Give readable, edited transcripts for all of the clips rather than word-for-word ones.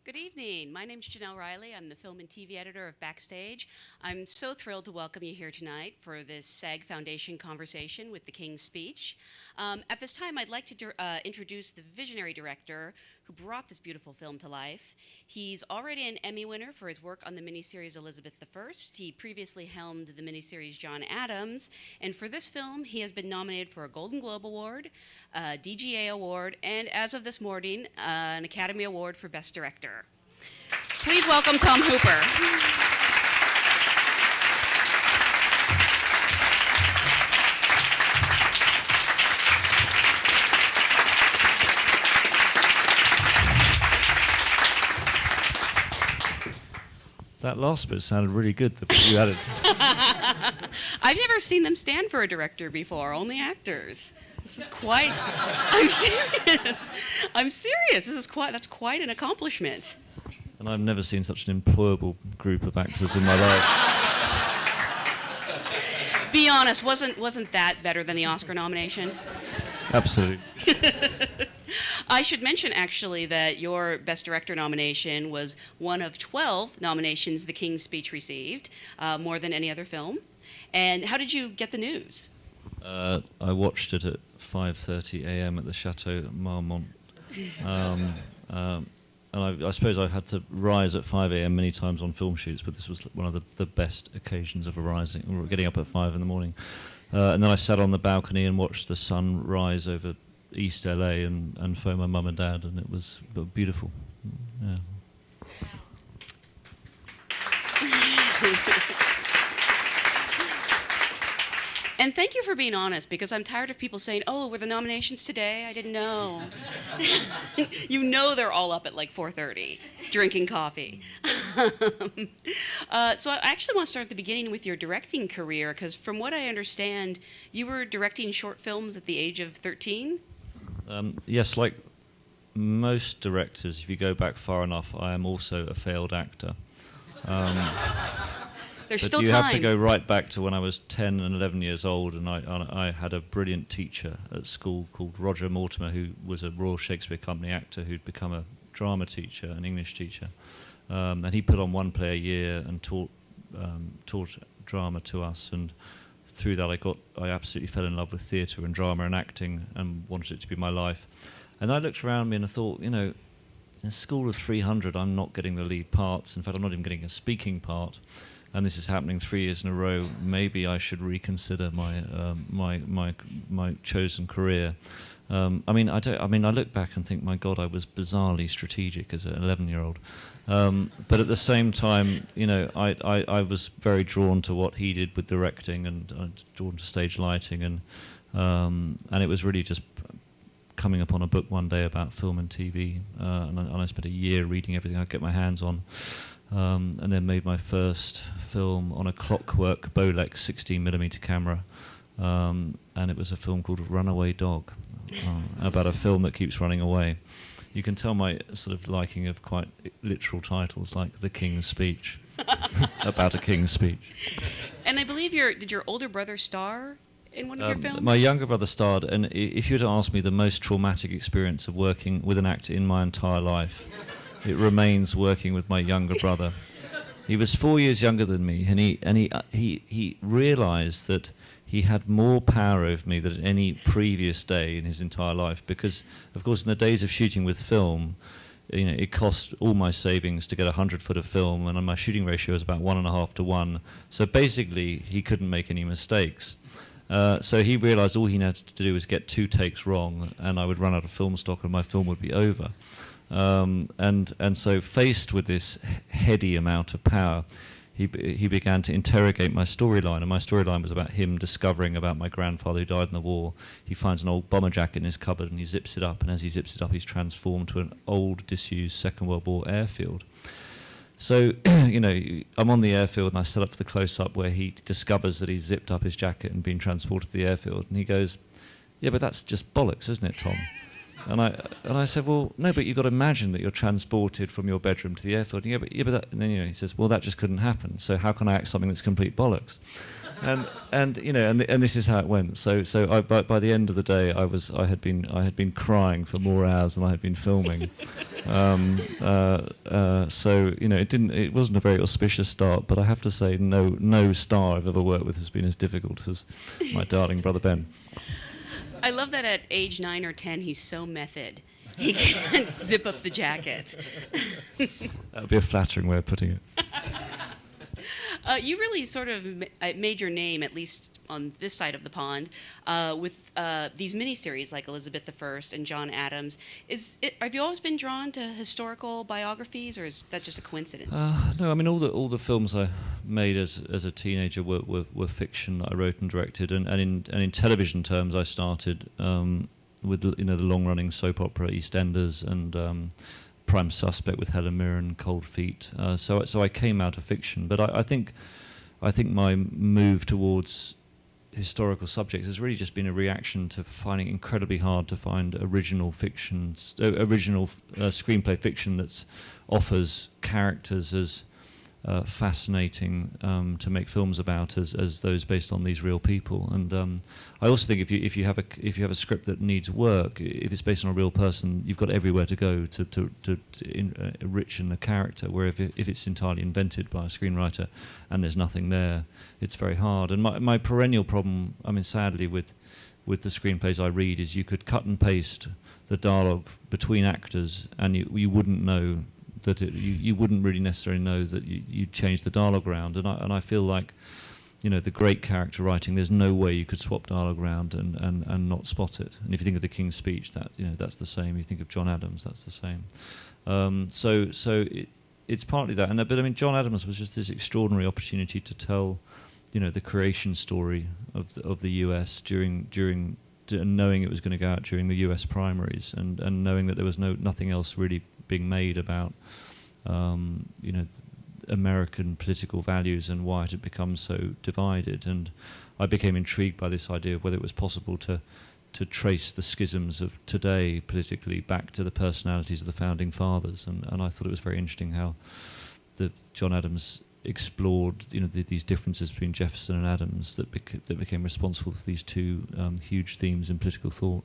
Good evening. My name's Jenelle Riley. I'm the film and TV editor of Backstage. I'm so thrilled to welcome you here tonight for this SAG Foundation conversation with the King's Speech. At this time, I'd like to introduce the visionary director who brought this beautiful film to life. He's already an Emmy winner for his work on the miniseries Elizabeth I. He previously helmed the miniseries John Adams, and for this film, he has been nominated for a Golden Globe Award, a DGA Award, and as of this morning, an Academy Award for Best Director. Please welcome Tom Hooper. That last bit sounded really good, the bit you added. I've never seen them stand for a director before, only actors. This is quite, I'm serious. I'm serious. That's quite an accomplishment. And I've never seen such an employable group of actors in my life. Be honest, wasn't that better than the Oscar nomination? Absolutely. I should mention, actually, that your Best Director nomination was one of 12 nominations The King's Speech received, more than any other film. And how did you get the news? I watched it at 5:30 a.m. at the Chateau Marmont. And I suppose I had to rise at 5 a.m. many times on film shoots, but this was one of the best occasions of getting up at 5 in the morning. And then I sat on the balcony and watched the sun rise over East LA and phoned my mum and dad, and it was beautiful. Yeah. And thank you for being honest, because I'm tired of people saying, "Oh, were the nominations today? I didn't know." You know they're all up at like 4:30, drinking coffee. So I actually want to start at the beginning with your directing career, because from what I understand, you were directing short films at the age of 13? Yes, like most directors, if you go back far enough, I am also a failed actor. There's but still you time. have to go right back to when I was 10 and 11 years old, and I had a brilliant teacher at school called Roger Mortimer, who was a Royal Shakespeare Company actor who'd become a drama teacher, an English teacher. And he put on one play a year and taught drama to us, and through that I absolutely fell in love with theatre and drama and acting and wanted it to be my life. And I looked around me and I thought, in a school of 300, I'm not getting the lead parts. In fact, I'm not even getting a speaking part. And this is happening 3 years in a row. Maybe I should reconsider my chosen career. I look back and think, my God, I was bizarrely strategic as an 11-year-old. But at the same time, I was very drawn to what he did with directing, and drawn to stage lighting, and it was really just coming upon a book one day about film and TV, and I spent a year reading everything I could get my hands on. And then made my first film on a Clockwork Bolex 16mm camera, and it was a film called Runaway Dog, about a film that keeps running away. You can tell my sort of liking of quite literal titles like The King's Speech, about a King's speech. And I believe did your older brother star in one of your films? My younger brother starred, and if you were to ask me the most traumatic experience of working with an actor in my entire life, it remains working with my younger brother. He was 4 years younger than me, and he realised that he had more power over me than any previous day in his entire life. Because, of course, in the days of shooting with film, it cost all my savings to get 100 foot of film, and my shooting ratio was about 1.5 to 1. So basically, he couldn't make any mistakes. So he realised all he had to do was get 2 takes wrong, and I would run out of film stock, and my film would be over. And so faced with this heady amount of power, he began to interrogate my storyline, and my storyline was about him discovering about my grandfather who died in the war. He finds an old bomber jacket in his cupboard and he zips it up, and as he zips it up he's transformed to an old disused Second World War airfield. So, I'm on the airfield and I set up for the close-up where he discovers that he's zipped up his jacket and been transported to the airfield, and he goes, "Yeah, but that's just bollocks, isn't it, Tom?" And I said, "Well, no, but you've got to imagine that you're transported from your bedroom to the airfield." And, and then he says, "Well, that just couldn't happen. So how can I act something that's complete bollocks?" and you know, and this is how it went. So by the end of the day, I had been crying for more hours than I had been filming. So you know, it wasn't a very auspicious start, but I have to say, no star I've ever worked with has been as difficult as my darling brother Ben. I love that at age 9 or 10, he's so method. He can't zip up the jacket. That would be a flattering way of putting it. You really sort of made your name, at least on this side of the pond, with these miniseries like Elizabeth I and John Adams. Have you always been drawn to historical biographies, or is that just a coincidence? No, I mean all the films I made as a teenager were fiction that I wrote and directed, and in television terms, I started with the long-running soap opera EastEnders and Prime Suspect with Helen Mirren, Cold Feet. So I came out of fiction, but I think my move towards historical subjects has really just been a reaction to finding it incredibly hard to find original screenplay fiction that offers characters as fascinating to make films about as those based on these real people. And I also think if you have a script that needs work, if it's based on a real person, you've got everywhere to go to enrichen the character. Where if it's entirely invented by a screenwriter and there's nothing there, it's very hard. And my perennial problem, I mean, sadly, with the screenplays I read is you could cut and paste the dialogue between actors and you wouldn't know that you wouldn't really necessarily know that you'd changed the dialogue around, and I feel like, you know, the great character writing, there's no way you could swap dialogue around and not spot it. And if you think of the King's Speech, that's the same. You think of John Adams, that's the same. So it's partly that, but I mean, John Adams was just this extraordinary opportunity to tell, you know, the creation story of the US during knowing it was going to go out during the US primaries, and knowing that there was nothing else really being made about you know, American political values and why it had become so divided. And I became intrigued by this idea of whether it was possible to trace the schisms of today politically back to the personalities of the founding fathers. And I thought it was very interesting how John Adams explored, you know, these differences between Jefferson and Adams that became responsible for these two huge themes in political thought.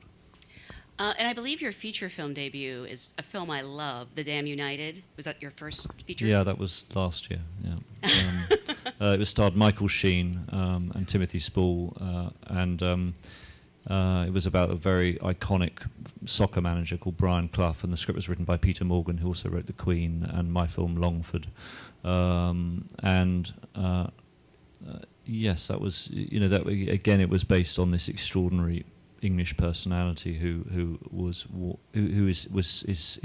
And I believe your feature film debut is a film I love, The Damn United. Was that your first feature? Yeah, that was last year. Yeah, it was starred Michael Sheen and Timothy Spall, and it was about a very iconic soccer manager called Brian Clough, and the script was written by Peter Morgan, who also wrote The Queen and my film Longford. Yes, that was, you know, that again, it was based on this extraordinary English personality who is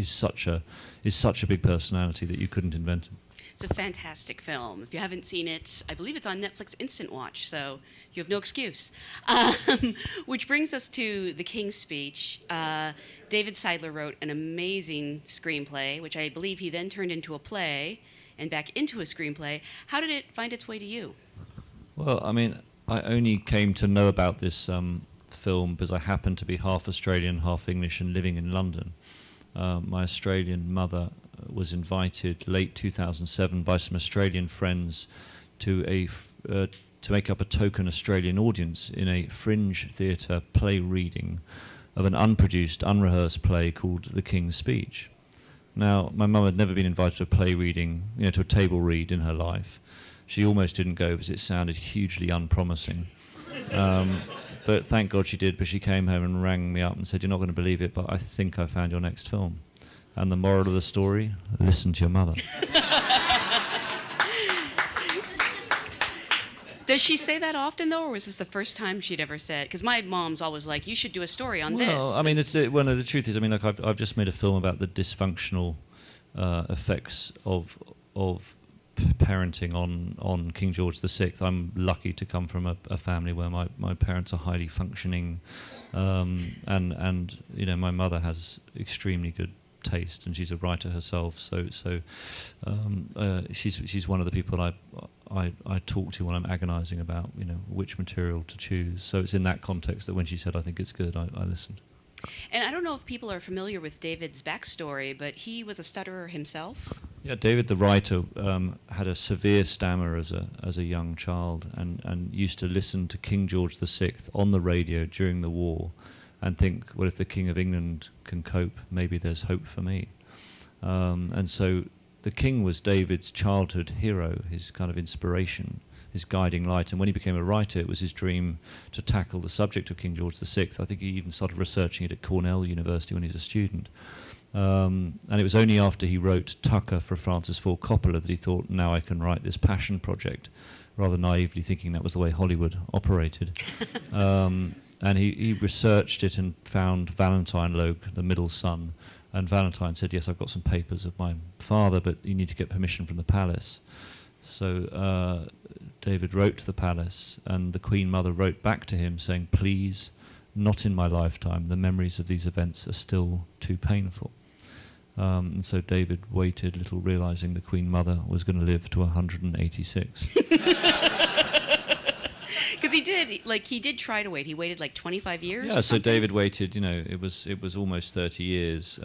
such a big personality that you couldn't invent him. It's a fantastic film. If you haven't seen it, I believe it's on Netflix Instant Watch, so you have no excuse. Which brings us to The King's Speech. David Seidler wrote an amazing screenplay, which I believe he then turned into a play and back into a screenplay. How did it find its way to you? Well, I mean, I only came to know about this film because I happened to be half Australian, half English, and living in London. My Australian mother was invited late 2007 by some Australian friends to make up a token Australian audience in a fringe theatre play reading of an unproduced, unrehearsed play called The King's Speech. Now, my mum had never been invited to a play reading, you know, to a table read in her life. She almost didn't go because it sounded hugely unpromising. But thank God she did, but she came home and rang me up and said, "You're not going to believe it, but I think I found your next film." And the moral of the story, listen to your mother. Does she say that often, though, or was this the first time she'd ever said? Because my mom's always like, you should do a story on this. Well, I mean, the truth is, I mean, like I've just made a film about the dysfunctional effects of parenting on King George VI. I'm lucky to come from a family where my parents are highly functioning, and you know, my mother has extremely good taste, and she's a writer herself. So she's one of the people I talk to when I'm agonising about, you know, which material to choose. So it's in that context that when she said I think it's good, I listened. And I don't know if people are familiar with David's backstory, but he was a stutterer himself. Yeah, David, the writer, had a severe stammer as a young child, and used to listen to King George VI on the radio during the war, and think, well, if the King of England can cope, maybe there's hope for me. And so the King was David's childhood hero, his kind of inspiration, his guiding light. And when he became a writer, it was his dream to tackle the subject of King George VI. I think he even started researching it at Cornell University when he was a student. And it was only after he wrote Tucker for Francis Ford Coppola that he thought, now I can write this passion project, rather naively thinking that was the way Hollywood operated. And he researched it and found Valentine Logue, the middle son. And Valentine said, yes, I've got some papers of my father, but you need to get permission from the palace. So David wrote to the palace, and the Queen Mother wrote back to him saying, please, not in my lifetime. The memories of these events are still too painful. And so David waited, little realizing the Queen Mother was going to live to 186. Because he did try to wait. He waited like 25 years. Yeah, or so something? David waited. It was almost 30 years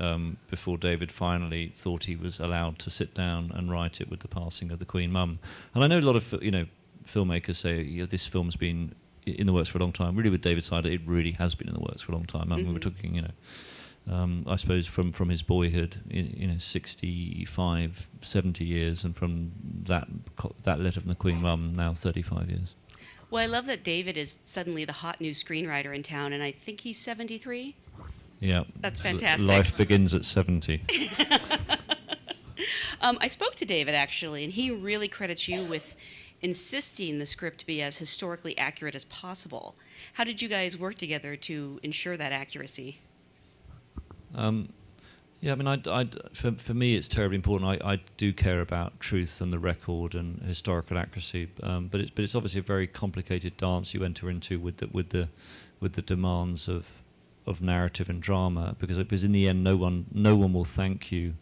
before David finally thought he was allowed to sit down and write it with the passing of the Queen Mum. And I know a lot of filmmakers say this film's been in the works for a long time. Really, with David's side, it really has been in the works for a long time. We were talking, I suppose from his boyhood, 65, 70 years, and from that letter from the Queen Mum, now 35 years. Well, I love that David is suddenly the hot new screenwriter in town, and I think he's 73. Yeah. That's fantastic. Life begins at 70. I spoke to David, actually, and he really credits you with insisting the script be as historically accurate as possible. How did you guys work together to ensure that accuracy? Yeah, I mean, for me, it's terribly important. I do care about truth and the record and historical accuracy, but it's obviously a very complicated dance you enter into with the demands of narrative and drama, because in the end, no one will thank you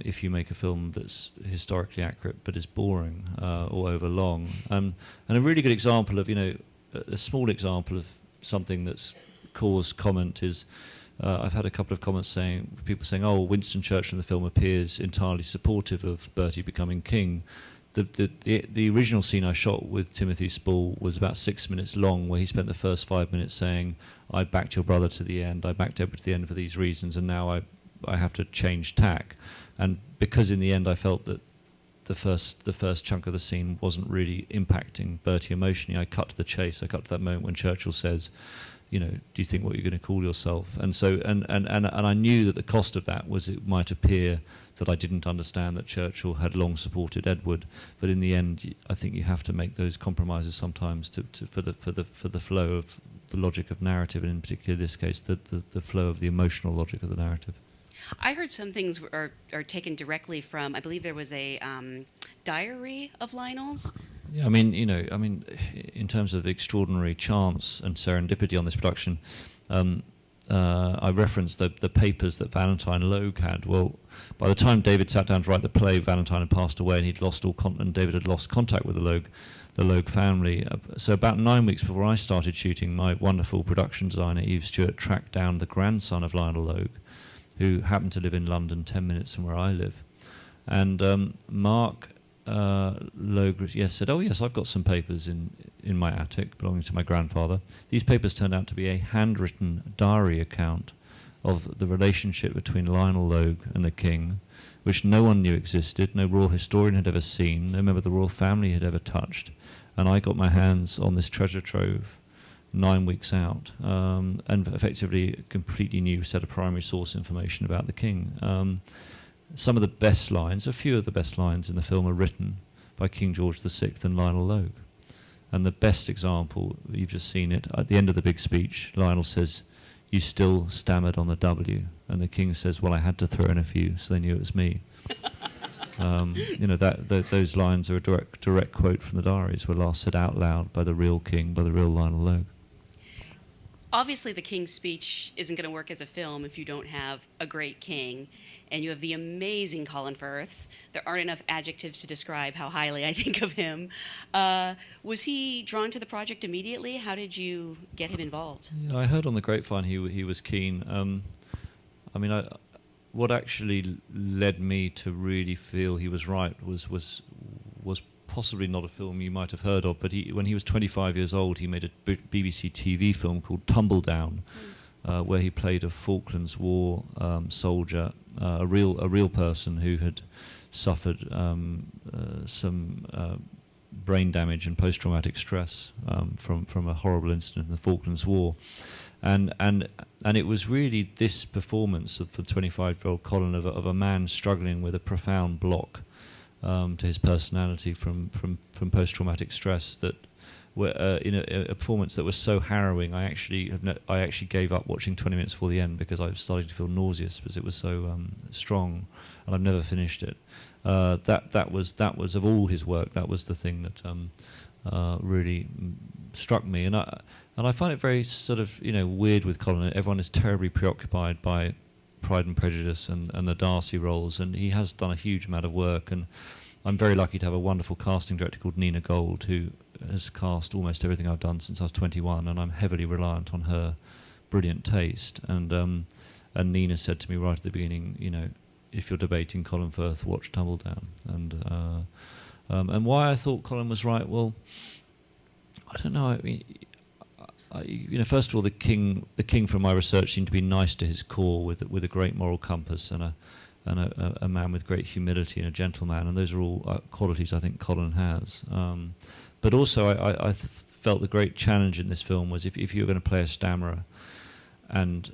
if you make a film that's historically accurate but is boring or overlong. And a really good example of a small example of something that's caused comment is. I've had a couple of comments people saying, oh, Winston Churchill in the film appears entirely supportive of Bertie becoming king. The original scene I shot with Timothy Spall was about 6 minutes long, where he spent the first 5 minutes saying, I backed your brother to the end, I backed Edward to the end for these reasons, and now I have to change tack. And because in the end I felt that the first chunk of the scene wasn't really impacting Bertie emotionally, I cut to the chase. I cut to that moment when Churchill says, do you think what you're going to call yourself? And so, and I knew that the cost of that was it might appear that I didn't understand that Churchill had long supported Edward, but in the end, I think you have to make those compromises sometimes for the flow of the logic of narrative, and in particular this case, the flow of the emotional logic of the narrative. I heard some things are taken directly from, I believe there was a diary of Lionel's. Yeah, I mean, in terms of extraordinary chance and serendipity on this production, I referenced the papers that Valentine Logue had. Well, by the time David sat down to write the play, Valentine had passed away, and he'd lost and David had lost contact with the Logue family. So about 9 weeks before I started shooting, my wonderful production designer, Eve Stewart, tracked down the grandson of Lionel Logue, who happened to live in London 10 minutes from where I live. And Mark Logue said, oh yes, I've got some papers in my attic belonging to my grandfather. These papers turned out to be a handwritten diary account of the relationship between Lionel Logue and the king, which no one knew existed, no royal historian had ever seen, no member of the royal family had ever touched. And I got my hands on this treasure trove 9 weeks out, and effectively a completely new set of primary source information about the king. Some of the best lines, a few of the best lines in the film are written by King George VI and Lionel Logue. And the best example, you've just seen it, at the end of the big speech, Lionel says, you still stammered on the W. And the king says, well, I had to throw in a few, so they knew it was me. Those lines are a direct quote from the diaries, were last said out loud by the real king, by the real Lionel Logue. Obviously, the King's Speech isn't going to work as a film if you don't have a great king, and you have the amazing Colin Firth. There aren't enough adjectives to describe how highly I think of him. Was he drawn to the project immediately? How did you get him involved? Yeah, I heard on the grapevine he was keen. what actually led me to really feel he was right was possibly not a film you might have heard of, but when he was 25 years old, he made a BBC TV film called Tumbledown, where he played a Falklands War soldier, a real person who had suffered some brain damage and post-traumatic stress from a horrible incident in the Falklands War. And it was really this performance for the 25-year-old Colin of a man struggling with a profound block to his personality from post-traumatic stress that were in a performance that was so harrowing. I actually gave up watching 20 minutes before the end because I was starting to feel nauseous because it was so strong, and I've never finished it. That was of all his work, that was the thing that really struck me, and I find it very sort of weird with Colin. Everyone is terribly preoccupied by Pride and Prejudice and the Darcy roles, and he has done a huge amount of work, and I'm very lucky to have a wonderful casting director called Nina Gold, who has cast almost everything I've done since I was 21, and I'm heavily reliant on her brilliant taste. And Nina said to me right at the beginning, if you're debating Colin Firth, watch Tumbledown. And why I thought Colin was right, well, I don't know. I mean, first of all, the king from my research seemed to be nice to his core, with a great moral compass and a man with great humility and a gentleman, and those are all qualities I think Colin has. But also, I felt the great challenge in this film was if you were going to play a stammerer, and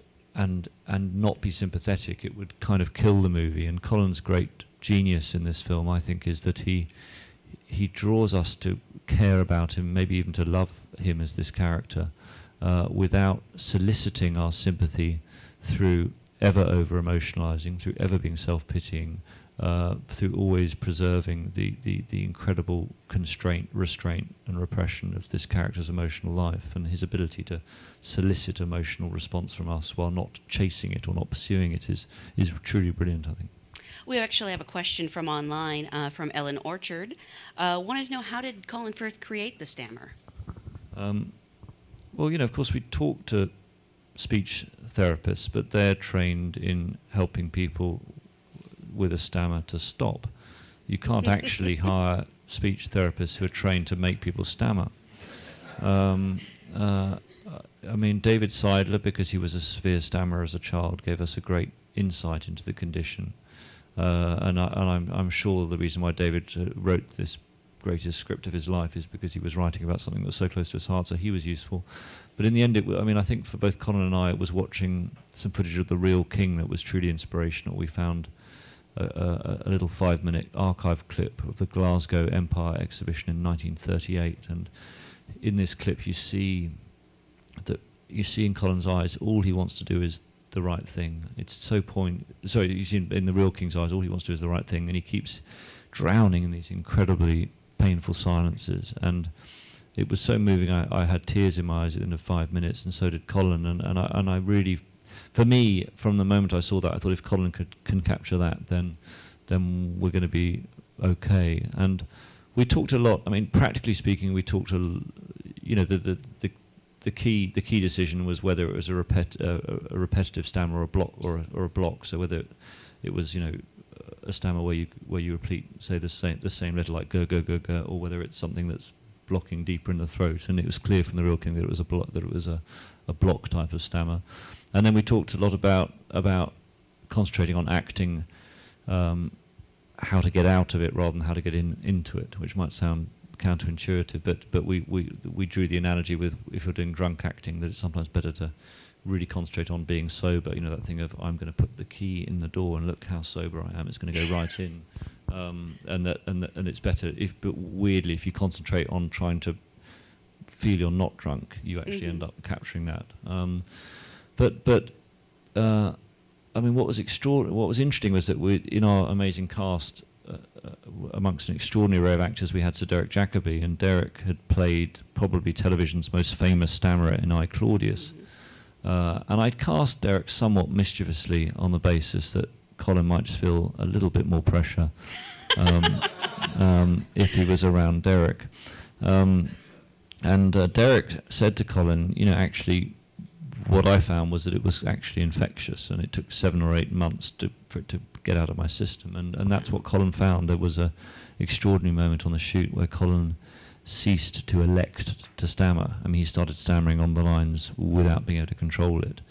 not be sympathetic, it would kind of kill the movie. And Colin's great genius in this film, I think, is that he draws us to care about him, maybe even to love him as this character, without soliciting our sympathy through ever over-emotionalizing, through ever being self-pitying, through always preserving the incredible restraint and repression of this character's emotional life, and his ability to solicit emotional response from us while not chasing it or not pursuing it is truly brilliant, I think. We actually have a question from online from Ellen Orchard. Wanted to know, how did Colin Firth create the stammer? Well, of course we talk to speech therapists, but they're trained in helping people with a stammer to stop. You can't actually hire speech therapists who are trained to make people stammer. I mean, David Seidler, because he was a severe stammerer as a child, gave us a great insight into the condition. And I'm sure the reason why David wrote this greatest script of his life is because he was writing about something that was so close to his heart, so he was useful. But in the end, I think for both Colin and I, it was watching some footage of The Real King that was truly inspirational. We found a little 5-minute archive clip of the Glasgow Empire exhibition in 1938, and in this clip you see in Colin's eyes, all he wants to do is the right thing. It's so you see in The Real King's eyes, all he wants to do is the right thing, and he keeps drowning in these incredibly painful silences. And it was so moving, I had tears in my eyes at the end of 5 minutes, and so did Colin. And I really, for me, from the moment I saw that, I thought if Colin can capture that, then we're going to be okay. And we talked a lot. I mean, practically speaking, we talked the key decision was whether it was a repetitive stammer or a block or a block. So whether it was a stammer where you repeat, say, the same letter, like go go go go, or whether it's something that's blocking deeper in the throat. And it was clear from The Real King that it was a block type of stammer. And then we talked a lot about concentrating on acting, how to get out of it rather than how to get into it, which might sound counterintuitive, but we drew the analogy with, if you're doing drunk acting, that it's sometimes better to really concentrate on being sober. That thing of, I'm going to put the key in the door and look how sober I am. It's going to go right in, and it's better but weirdly, if you concentrate on trying to feel you're not drunk, you actually end up capturing that. I mean, what was interesting was that in our amazing cast, amongst an extraordinary array of actors, we had Sir Derek Jacobi, and Derek had played probably television's most famous stammerer in I, Claudius. And I'd cast Derek somewhat mischievously on the basis that Colin might just feel a little bit more pressure if he was around Derek. And Derek said to Colin, actually, what I found was that it was actually infectious, and it took 7 or 8 months for it to get out of my system. And that's what Colin found. There was a extraordinary moment on the shoot where Colin ceased to elect to stammer. I mean, he started stammering on the lines without being able to control it.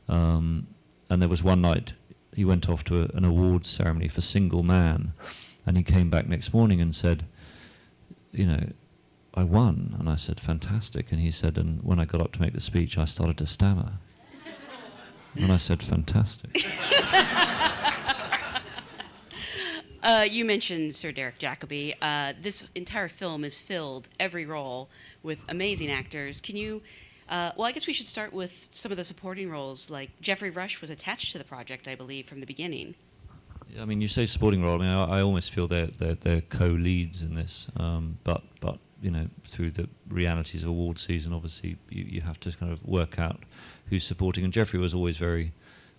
And there was one night he went off to an awards ceremony for Single Man, and he came back next morning and said, you know, I won. And I said, fantastic. And he said, and when I got up to make the speech, I started to stammer. And I said, fantastic. You mentioned Sir Derek Jacobi. This entire film is filled, every role, with amazing actors. Can you, well, I guess we should start with some of the supporting roles. Like Geoffrey Rush was attached to the project, I believe, from the beginning. I mean, you say supporting role. I mean, I almost feel they're co-leads in this. But you know, through the realities of award season, obviously you have to kind of work out who's supporting. And Geoffrey was always very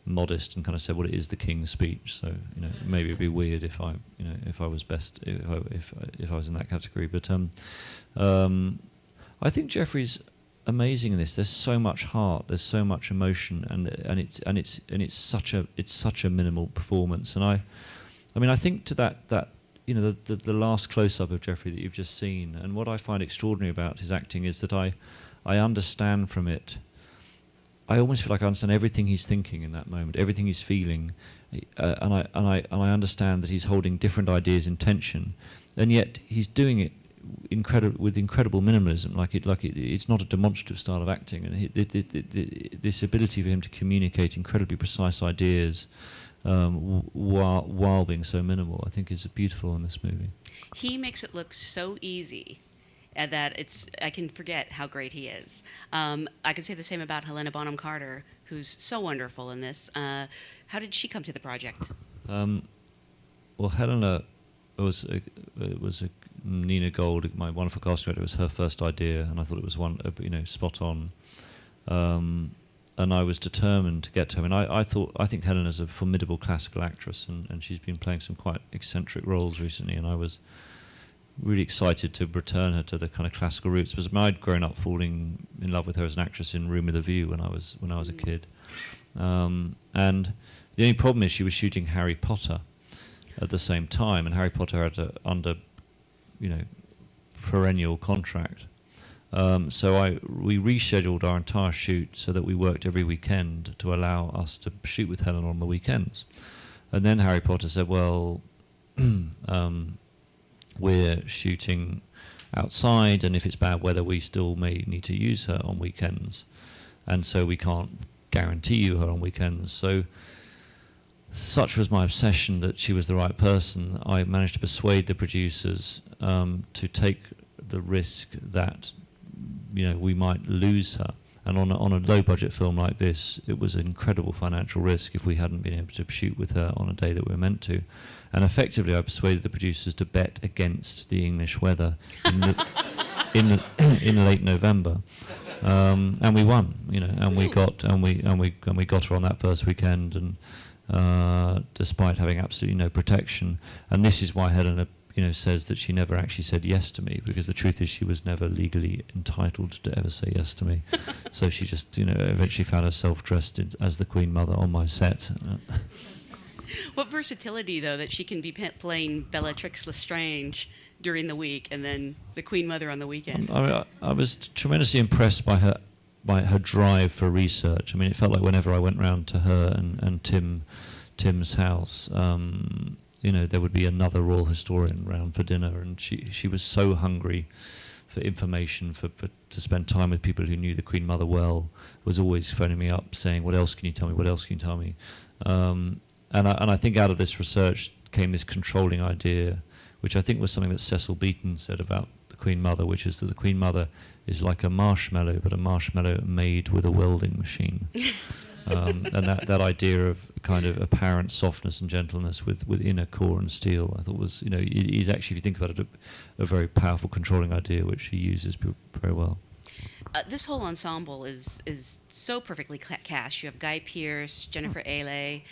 modest and kind of said, well, it is the King's speech, so you know, maybe it'd be weird if I, you know, if I was best, if I was in that category. But I think Geoffrey's amazing in this. There's so much heart, there's so much emotion, and it's such a minimal performance. And I mean, I think to that you know, the last close-up of Geoffrey that you've just seen, and what I find extraordinary about his acting is that I understand from it. I almost feel like I understand everything he's thinking in that moment, everything he's feeling, and I understand that he's holding different ideas in tension, and yet he's doing it with incredible minimalism. It's not a demonstrative style of acting, and this ability for him to communicate incredibly precise ideas while being so minimal, I think is beautiful in this movie. He makes it look so easy that I can forget how great he is. I can say the same about Helena Bonham Carter, who's so wonderful in this. How did she come to the project? Well, Helena was a Nina Gold, my wonderful casting director. It was her first idea, and I thought it was spot on. And I was determined to get to her. I mean, I think Helena's a formidable classical actress, and she's been playing some quite eccentric roles recently, and I was really excited to return her to the kind of classical roots, because I'd grown up falling in love with her as an actress in Room with a View when I was a kid. And the only problem is she was shooting Harry Potter at the same time, and Harry Potter had under, you know, perennial contract. So we rescheduled our entire shoot so that we worked every weekend to allow us to shoot with Helen on the weekends. And then Harry Potter said, well, we're shooting outside, and if it's bad weather, we still may need to use her on weekends. And so we can't guarantee you her on weekends. So such was my obsession that she was the right person. I managed to persuade the producers to take the risk that, you know, we might lose her. And on a low-budget film like this, it was an incredible financial risk if we hadn't been able to shoot with her on a day that we were meant to. And effectively, I persuaded the producers to bet against the English weather in late November, and we won. You know, and we got her on that first weekend, and despite having absolutely no protection. And this is why Helena, you know, says that she never actually said yes to me, because the truth is she was never legally entitled to ever say yes to me. So she just, you know, eventually found herself dressed as the Queen Mother on my set. What versatility, though, that she can be playing Bellatrix Lestrange during the week and then the Queen Mother on the weekend. I was tremendously impressed by her drive for research. I mean, it felt like whenever I went round to her and Tim's house, you know, there would be another royal historian round for dinner, and she was so hungry for information, to spend time with people who knew the Queen Mother well, was always phoning me up saying, what else can you tell me, what else can you tell me? And I think out of this research came this controlling idea, which I think was something that Cecil Beaton said about the Queen Mother, which is that the Queen Mother is like a marshmallow, but a marshmallow made with a welding machine. And that idea of kind of apparent softness and gentleness with inner core and steel, I thought was, you know, is actually, if you think about it, a very powerful controlling idea, which she uses very well. This whole ensemble is so perfectly cast. You have Guy Pearce, Jennifer Ailey,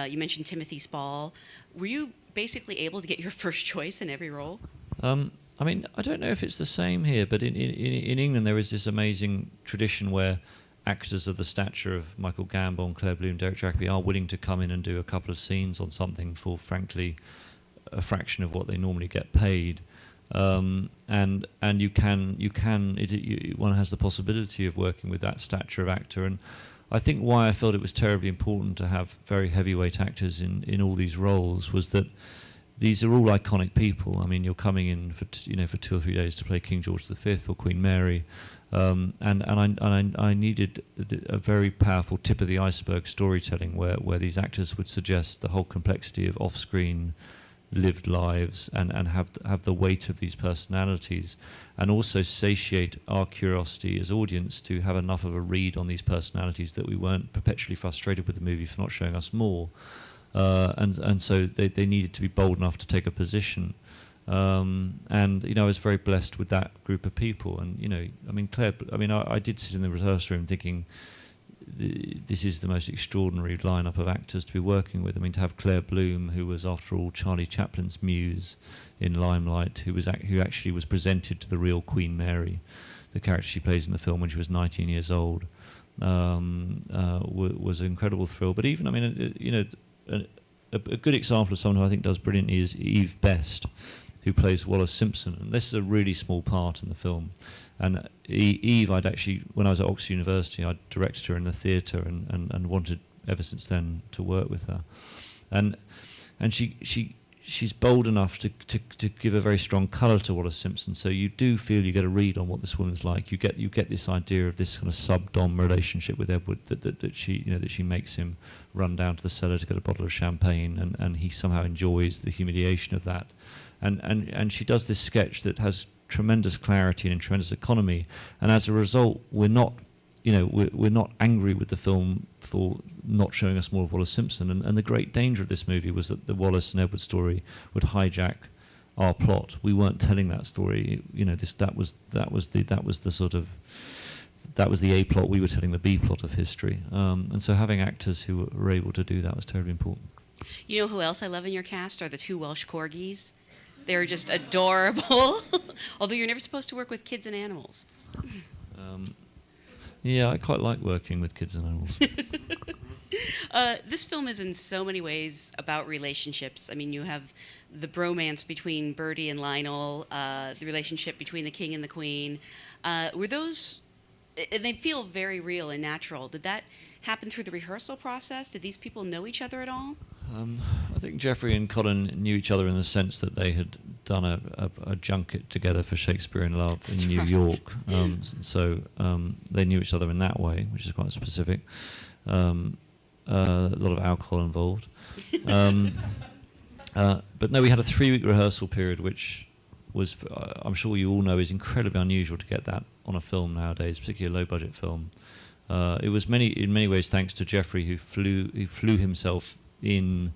you mentioned Timothy Spall. Were you basically able to get your first choice in every role? I mean, I don't know if it's the same here, but in England there is this amazing tradition where actors of the stature of Michael Gambon, Claire Bloom, Derek Jacobi are willing to come in and do a couple of scenes on something for, frankly, a fraction of what they normally get paid. And one has the possibility of working with that stature of actor. And I think why I felt it was terribly important to have very heavyweight actors in all these roles was that these are all iconic people. I mean, you're coming in for 2 or 3 days to play King George V or Queen Mary, and I needed a very powerful tip of the iceberg storytelling where these actors would suggest the whole complexity of off-screen lived lives and have the weight of these personalities, and also satiate our curiosity as audience to have enough of a read on these personalities that we weren't perpetually frustrated with the movie for not showing us more. And so they needed to be bold enough to take a position. And I was very blessed with that group of people. And Claire, I did sit in the rehearsal room thinking, this is the most extraordinary lineup of actors to be working with. I mean, to have Claire Bloom, who was, after all, Charlie Chaplin's muse in Limelight, who actually was presented to the real Queen Mary, the character she plays in the film, when she was 19 years old, was an incredible thrill. But even, a good example of someone who I think does brilliantly is Eve Best, who plays Wallace Simpson. And this is a really small part in the film. And Eve, I'd actually, when I was at Oxford University, I directed her in the theatre and wanted ever since then to work with her. And she's bold enough to give a very strong colour to Wallace Simpson. So you do feel you get a read on what this woman's like. You get this idea of this kind of sub-dom relationship with Edward that she makes him run down to the cellar to get a bottle of champagne, and he somehow enjoys the humiliation of that. And she does this sketch that has tremendous clarity and tremendous economy, and as a result, we're not angry with the film for not showing us more of Wallace Simpson. And the great danger of this movie was that the Wallace and Edward story would hijack our plot. We weren't telling that story. That was the A plot. We were telling the B plot of history. And so having actors who were able to do that was terribly important. You know who else I love in your cast are the 2 Welsh corgis. They're just adorable. Although you're never supposed to work with kids and animals. Yeah, I quite like working with kids and animals. This film is in so many ways about relationships. I mean, you have the bromance between Bertie and Lionel, the relationship between the king and the queen. Were those, and they feel very real and natural. Did that happen through the rehearsal process? Did these people know each other at all? I think Geoffrey and Colin knew each other in the sense that they had done a junket together for Shakespeare in Love in New York. So they knew each other in that way, which is quite specific. A lot of alcohol involved. But no, we had a 3-week rehearsal period, which was, I'm sure you all know, is incredibly unusual to get that on a film nowadays, particularly a low-budget film. It was in many ways thanks to Geoffrey, who flew himself in,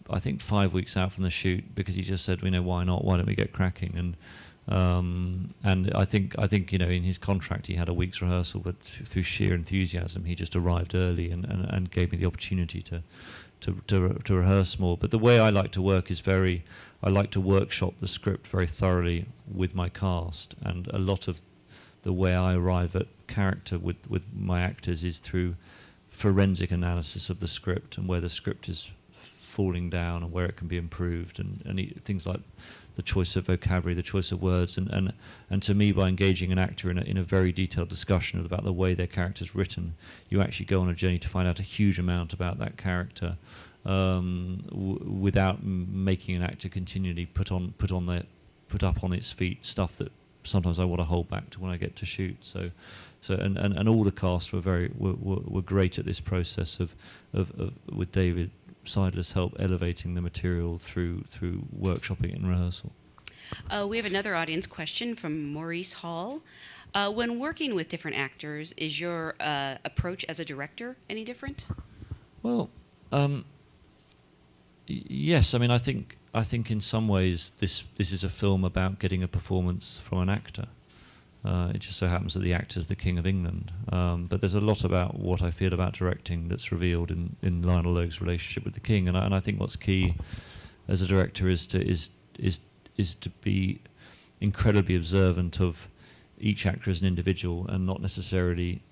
I think, 5 weeks out from the shoot, because he just said, why not? Why don't we get cracking? And I think in his contract he had a week's rehearsal, but through sheer enthusiasm he just arrived early and gave me the opportunity to rehearse more. But the way I like to work is I like to workshop the script very thoroughly with my cast, and a lot of the way I arrive at character with my actors is through forensic analysis of the script and where the script is falling down and where it can be improved, and things like the choice of vocabulary, the choice of words, and to me, by engaging an actor in a very detailed discussion about the way their character's written, you actually go on a journey to find out a huge amount about that character, without making an actor continually put up on its feet stuff that sometimes I want to hold back to when I get to shoot. So and all the cast were great at this process of with David Seidler's help elevating the material through workshopping it in rehearsal. We have another audience question from Maurice Hall. When working with different actors, is your approach as a director any different? Well, yes. I mean, I think in some ways this is a film about getting a performance from an actor. It just so happens that the actor's the King of England. But there's a lot about what I feel about directing that's revealed in Lionel Logue's relationship with the King. And I think what's key as a director is to be incredibly observant of each actor as an individual, and not necessarily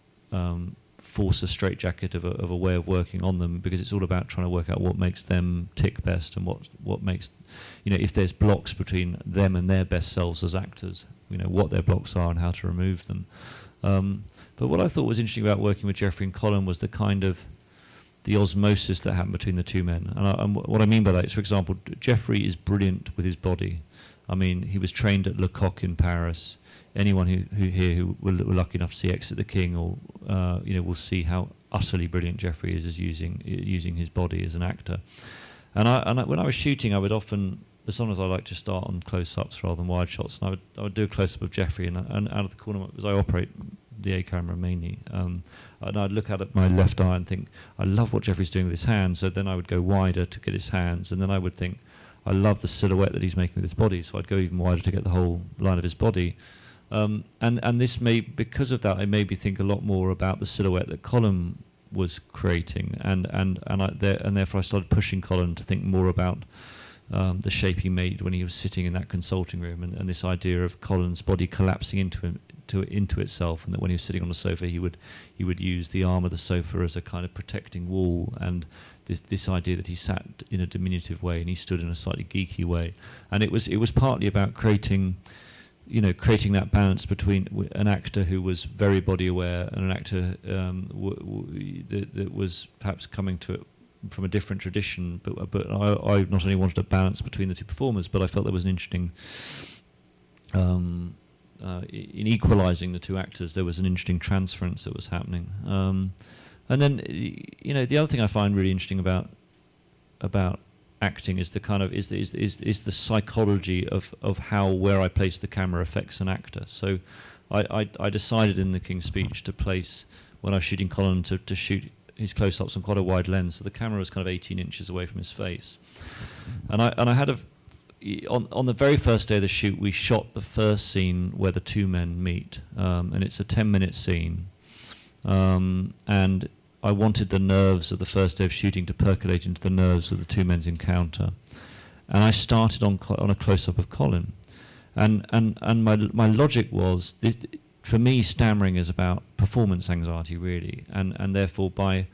force a straitjacket of a way of working on them, because it's all about trying to work out what makes them tick best and what makes, if there's blocks between them and their best selves as actors, what their blocks are and how to remove them. But what I thought was interesting about working with Geoffrey and Colin was the osmosis that happened between the two men. And what I mean by that is, for example, Geoffrey is brilliant with his body. I mean, he was trained at Lecoq in Paris. Anyone who were lucky enough to see Exit the King, or will see how utterly brilliant Geoffrey is as using his body as an actor. And when I was shooting, I would often, sometimes I like to start on close-ups rather than wide shots, and I would do a close-up of Geoffrey, and out of the corner, because I operate the A camera mainly, and I'd look out at my left eye and think, I love what Geoffrey's doing with his hands. So then I would go wider to get his hands, and then I would think, I love the silhouette that he's making with his body, so I'd go even wider to get the whole line of his body. And this because of that, it made me think a lot more about the silhouette that Colin was creating, and therefore I started pushing Colin to think more about the shape he made when he was sitting in that consulting room, and this idea of Colin's body collapsing into itself, and that when he was sitting on the sofa, he would use the arm of the sofa as a kind of protecting wall, and this idea that he sat in a diminutive way and he stood in a slightly geeky way, and it was partly about creating that balance between an actor who was very body aware and an actor that was perhaps coming to it from a different tradition. But I not only wanted a balance between the two performers, but I felt there was an interesting, in equalising the two actors, there was an interesting transference that was happening. And then, the other thing I find really interesting about acting is the kind of is the psychology of where I place the camera affects an actor. So I decided in the King's Speech to place, when I was shooting Colin, to shoot his close-ups on quite a wide lens, so the camera was kind of 18 inches away from his face. And I had on the very first day of the shoot, we shot the first scene where the two men meet, and it's a 10-minute scene, and I wanted the nerves of the first day of shooting to percolate into the nerves of the two men's encounter, and I started on a close-up of Colin, and my logic was, for me, stammering is about performance anxiety, really, and therefore by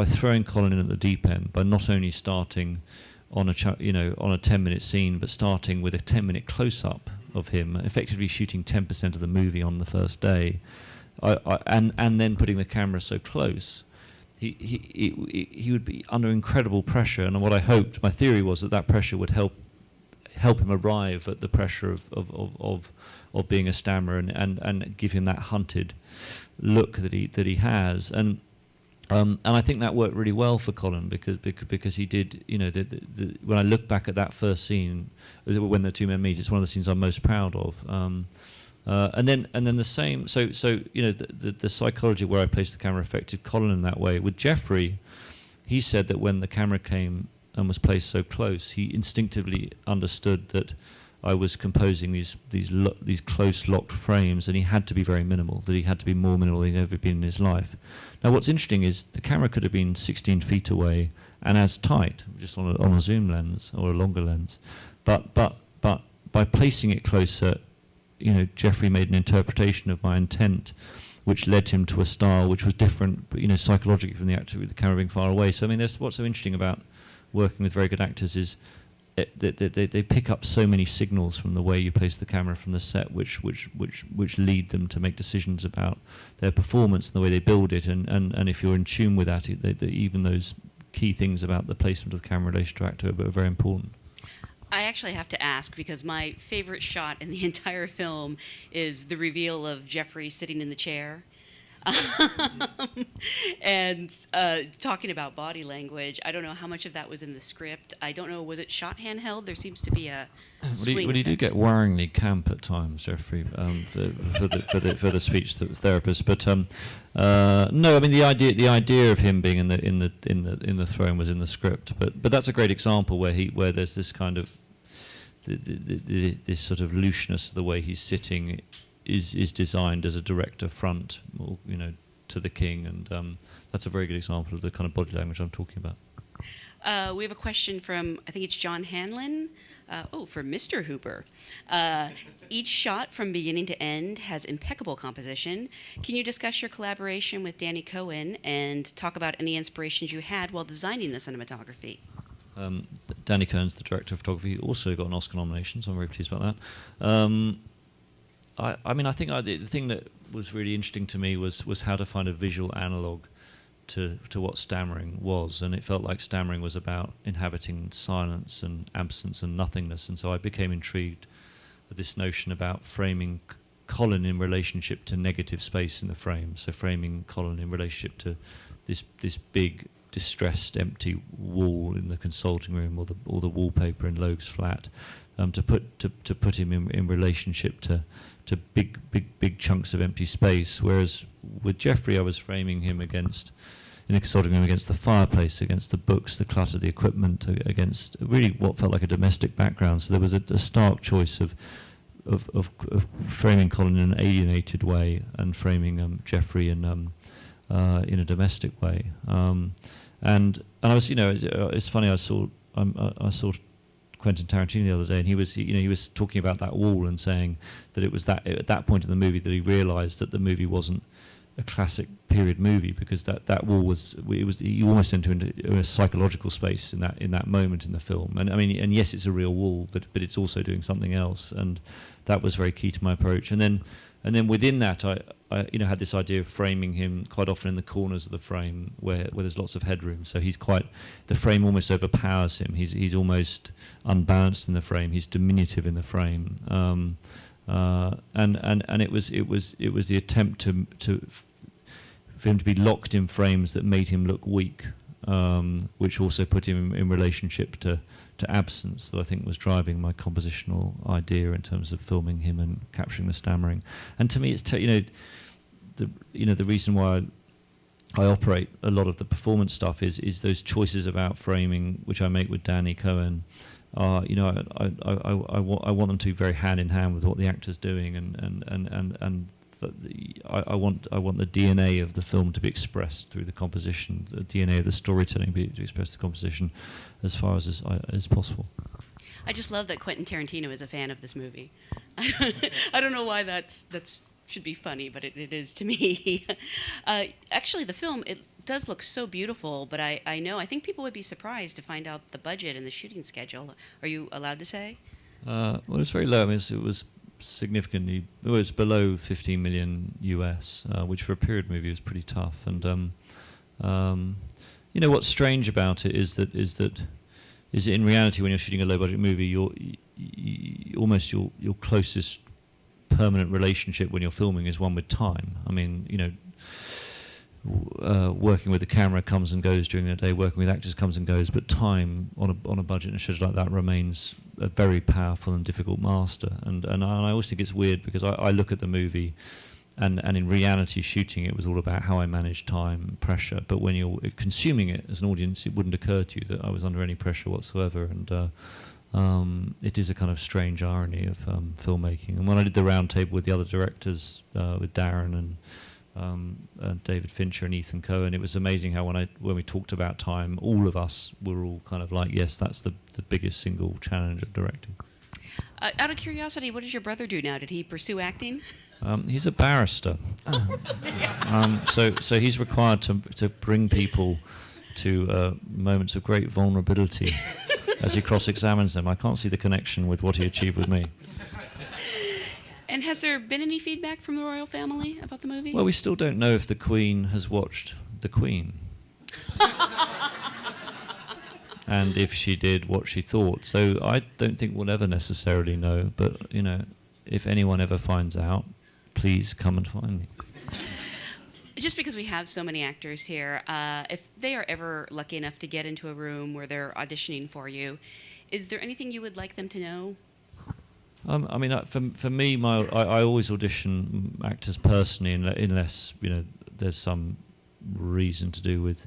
throwing Colin in at the deep end, by not only starting on a 10-minute scene, but starting with a 10-minute close-up of him, effectively shooting 10% of the movie on the first day, and then putting the camera so close, he would be under incredible pressure. And what I hoped, my theory was that pressure would help him arrive at the pressure of being a stammerer, and give him that hunted look that he has. And I think that worked really well for Colin, because he did, when I look back at that first scene, when the two men meet, it's one of the scenes I'm most proud of. And then the same, so the psychology where I placed the camera affected Colin in that way. With Geoffrey, he said that when the camera came and was placed so close, he instinctively understood that I was composing these close locked frames, and he had to be very minimal, that he had to be more minimal than he'd ever been in his life. Now what's interesting is the camera could have been 16 feet away and as tight, just on a zoom lens or a longer lens, but by placing it closer, Geoffrey made an interpretation of my intent, which led him to a style which was different, psychologically from the actor with the camera being far away. So what's so interesting about working with very good actors is they pick up so many signals from the way you place the camera from the set, which lead them to make decisions about their performance and the way they build it. And if you're in tune with that, even those key things about the placement of the camera in relation to actor are very important. I actually have to ask, because my favorite shot in the entire film is the reveal of Geoffrey sitting in the chair. And talking about body language, I don't know how much of that was in the script. I don't know, was it shot handheld? There seems to be a swing Well, he did get worryingly camp at times, Geoffrey, for the speech therapist. But no, I mean the idea of him being in the throne was in the script. But that's a great example where there's this kind of this sort of looseness of the way he's sitting is designed as a direct affront, to the king, and that's a very good example of the kind of body language I'm talking about. We have a question from, I think it's John Hanlon. For Mr. Hooper. Each shot from beginning to end has impeccable composition. Can you discuss your collaboration with Danny Cohen and talk about any inspirations you had while designing the cinematography? Danny Cohen's the director of photography. He also got an Oscar nomination, so I'm very pleased about that. I think the thing that was really interesting to me was how to find a visual analogue to what stammering was, and it felt like stammering was about inhabiting silence and absence and nothingness, and so I became intrigued with this notion about framing Colin in relationship to negative space in the frame, so framing Colin in relationship to this big distressed empty wall in the consulting room or the wallpaper in Logue's flat, to put him in relationship to big chunks of empty space, whereas with Geoffrey I was framing him in the consulting room against the fireplace, against the books, the clutter, the equipment, against really what felt like a domestic background. So there was a stark choice of framing Colin in an alienated way and framing Geoffrey in a domestic way. And I was, it's funny. I saw Quentin Tarantino the other day, and he was talking about that wall and saying that it was that at that point in the movie that he realised that the movie wasn't a classic period movie, because that wall was you almost enter into a psychological space in that moment in the film. And I mean, and yes, it's a real wall, but it's also doing something else, and that was very key to my approach. And then within that, I had this idea of framing him quite often in the corners of the frame where there's lots of headroom. So the frame almost overpowers him. He's almost unbalanced in the frame. He's diminutive in the frame. And it was the attempt for him to be locked in frames that made him look weak, which also put him in relationship to absence, that I think was driving my compositional idea in terms of filming him and capturing the stammering. And to me, it's the reason why I operate a lot of the performance stuff is those choices about framing, which I make with Danny Cohen. I want them to be very hand in hand with what the actor's doing, and I want the DNA of the film to be expressed through the composition, the DNA of the storytelling to be expressed through the composition as far as possible. I just love that Quentin Tarantino is a fan of this movie. I don't know why that's should be funny, but it is to me. Actually, the film, it does look so beautiful, but I think people would be surprised to find out the budget and the shooting schedule. Are you allowed to say? Well, it's very low. I mean, it was significantly, it was below 15 million US, which for a period movie was pretty tough. And what's strange about it is that in reality, when you're shooting a low budget movie, almost your closest permanent relationship when you're filming is one with time. I mean, working with the camera comes and goes during the day, working with actors comes and goes, but time on a budget and a schedule like that remains a very powerful and difficult master. And I always think it's weird, because I look at the movie and in reality shooting it was all about how I managed time and pressure, but when you're consuming it as an audience, it wouldn't occur to you that I was under any pressure whatsoever. And it is a kind of strange irony of filmmaking. And when I did the round table with the other directors, with Darren and David Fincher and Ethan Cohen, it was amazing how when we talked about time, all of us were all kind of like, yes, that's the biggest single challenge of directing. Out of curiosity, what does your brother do now? Did he pursue acting? He's a barrister. So he's required to bring people to moments of great vulnerability as he cross-examines them. I can't see the connection with what he achieved with me. And has there been any feedback from the royal family about the movie? Well, we still don't know if the Queen has watched The Queen. And if she did, what she thought. So I don't think we'll ever necessarily know, but, if anyone ever finds out, please come and find me. Just because we have so many actors here, if they are ever lucky enough to get into a room where they're auditioning for you, is there anything you would like them to know? I mean, for me, I always audition actors personally, unless there's some reason to do with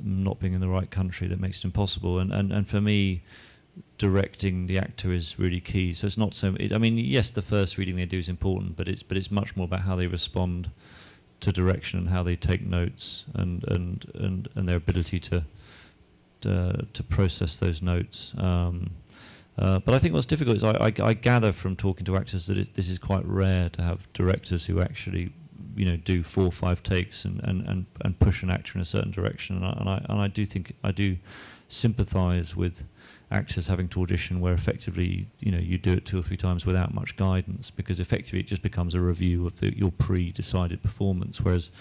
not being in the right country that makes it impossible. And for me, directing the actor is really key. So it's not so. Yes, the first reading they do is important, but it's much more about how they respond to direction and how they take notes and their ability to process those notes. But I think what's difficult is I gather from talking to actors that this is quite rare to have directors who actually, do 4 or 5 takes and push an actor in a certain direction. And I do think I do sympathise with actors having to audition where effectively, you do it 2 or 3 times without much guidance, because effectively it just becomes a review of your pre-decided performance. Whereas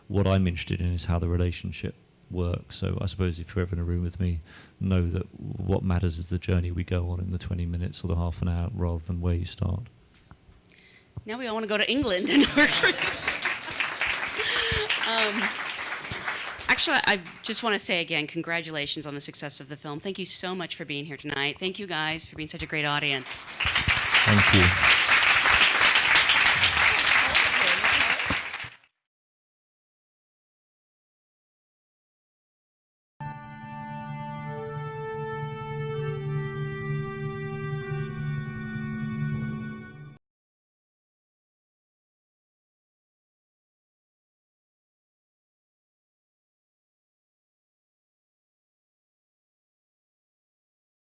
what I'm interested in is how the relationship works. So I suppose if you're ever in a room with me, know that what matters is the journey we go on in the 20 minutes or the half an hour, rather than where you start. Now we all want to go to England and work. Actually, I just want to say again, congratulations on the success of the film. Thank you so much for being here tonight. Thank you guys for being such a great audience. Thank you.